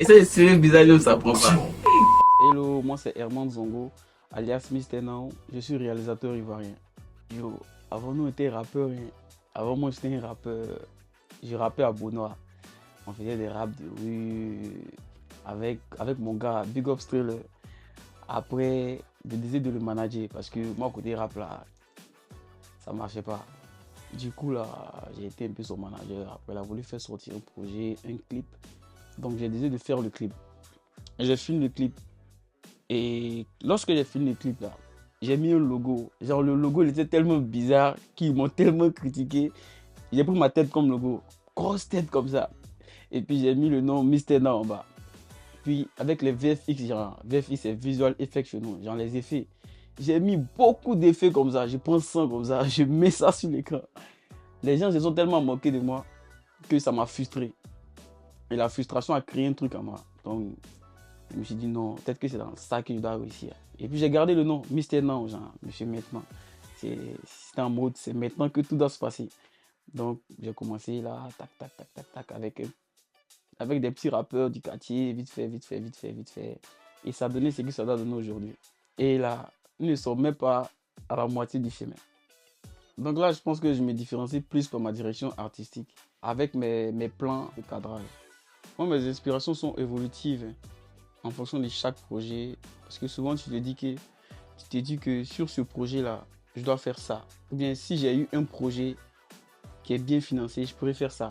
Et ça, c'est bizarre, ne ça prend pas. Hello, moi c'est Herman Zongo, alias Mister Now. Je suis réalisateur ivoirien. Yo, avant nous on était rappeurs, hein. Avant moi j'étais un rappeur. Je rappais à Bonois. On faisait des raps de rue avec mon gars Big Up Thriller. Après, j'ai décidé de le manager parce que moi côté rap là, ça marchait pas. Du coup là, j'ai été un peu son manager. Après, il a voulu faire sortir un projet, un clip. Donc j'ai décidé de faire le clip. J'ai filmé le clip. Et lorsque j'ai fini le clip là, j'ai mis un logo. Genre le logo il était tellement bizarre qu'ils m'ont tellement critiqué. J'ai pris ma tête comme logo. Grosse tête comme ça. Et puis j'ai mis le nom Mister Na en bas. Puis avec les VFX, genre VFX c'est Visual Effects chez nous, genre les effets. J'ai mis beaucoup d'effets comme ça. Je prends ça comme ça, je mets ça sur l'écran. Les gens se sont tellement moqués de moi que ça m'a frustré. Et la frustration a créé un truc en moi. Donc je me suis dit non, peut-être que c'est dans ça que je dois réussir. Et puis j'ai gardé le nom, Mister Non, genre, Monsieur Maintenant. C'est en mode, c'est maintenant que tout doit se passer. Donc j'ai commencé là, tac, tac, tac, tac, tac, avec des petits rappeurs du quartier, vite fait, vite fait, vite fait, vite fait. Et ça donnait ce que ça doit donner aujourd'hui. Et là, nous ne sommes même pas à la moitié du chemin. Donc là, je pense que je me différencie plus par ma direction artistique, avec mes plans de cadrage. Moi, mes inspirations sont évolutives, hein, en fonction de chaque projet. Parce que souvent, tu te dis que sur ce projet-là, je dois faire ça. Ou bien si j'ai eu un projet qui est bien financé, je pourrais faire ça.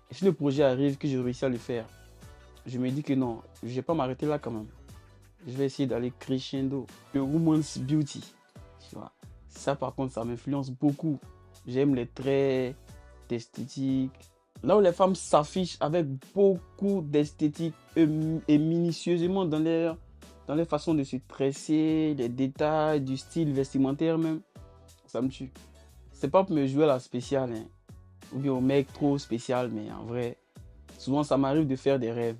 Et si le projet arrive, que je réussis à le faire, je me dis que non, je ne vais pas m'arrêter là quand même. Je vais essayer d'aller crescendo. Le woman's beauty, tu vois. Ça par contre, ça m'influence beaucoup. J'aime les traits d'esthétique. Là où les femmes s'affichent avec beaucoup d'esthétique et minutieusement dans les façons de se tresser, les détails, du style vestimentaire même, ça me tue. C'est pas pour me jouer à la spéciale, hein, ou bien au mec trop spécial, mais en vrai, souvent ça m'arrive de faire des rêves.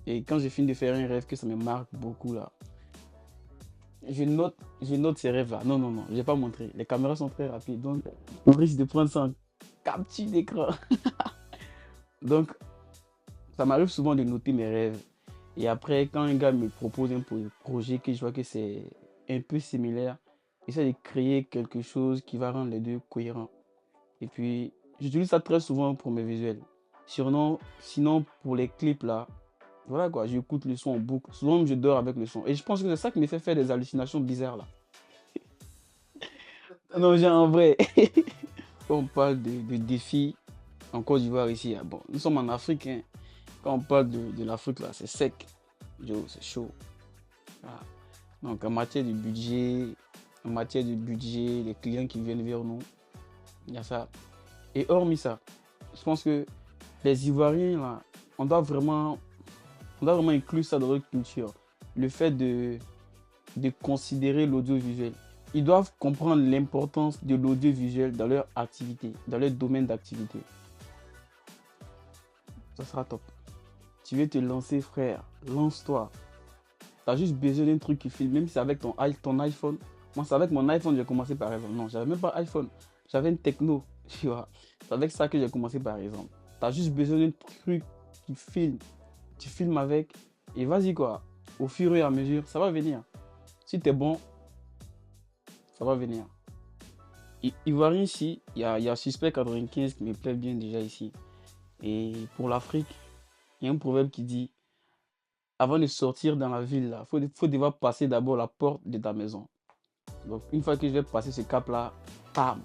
Et quand je finis de faire un rêve que ça me marque beaucoup là, je note ces rêves là. Non, non, non, je vais pas montrer. Les caméras sont très rapides, donc on risque de prendre ça en capture d'écran. Donc, ça m'arrive souvent de noter mes rêves. Et après, quand un gars me propose un projet que je vois que c'est un peu similaire, j'essaie de créer quelque chose qui va rendre les deux cohérents. Et puis, j'utilise ça très souvent pour mes visuels. Sinon pour les clips là, voilà quoi, j'écoute le son en boucle. Souvent, je dors avec le son. Et je pense que c'est ça qui me fait faire des hallucinations bizarres là. Non, j'ai en vrai. Quand on parle de défis en Côte d'Ivoire ici, ah bon, nous sommes en Afrique, hein. Quand on parle de l'Afrique là, c'est sec. Yo, c'est chaud. Ah. Donc en matière de budget, les clients qui viennent vers nous, il y a ça. Et hormis ça, je pense que les Ivoiriens là, on doit vraiment, on doit vraiment inclure ça dans notre culture. Le fait de considérer l'audiovisuel. Ils doivent comprendre l'importance de l'audiovisuel dans leur activité, dans leur domaine d'activité. Ça sera top. Tu veux te lancer, frère, lance-toi. Tu as juste besoin d'un truc qui filme, même si c'est avec ton iPhone. Moi, c'est avec mon iPhone que j'ai commencé par exemple. Non, j'avais même pas iPhone. J'avais une techno. Tu vois. C'est avec ça que j'ai commencé par exemple. Tu as juste besoin d'un truc qui filme. Tu filmes avec et vas-y quoi. Au fur et à mesure, ça va venir. Si tu es bon, ça va venir. Ivoirien ici, il y a Suspect 95 qui me plaît bien déjà ici. Et pour l'Afrique, il y a un proverbe qui dit, avant de sortir dans la ville, il faut devoir passer d'abord la porte de ta maison. Donc une fois que je vais passer ce cap-là, bam,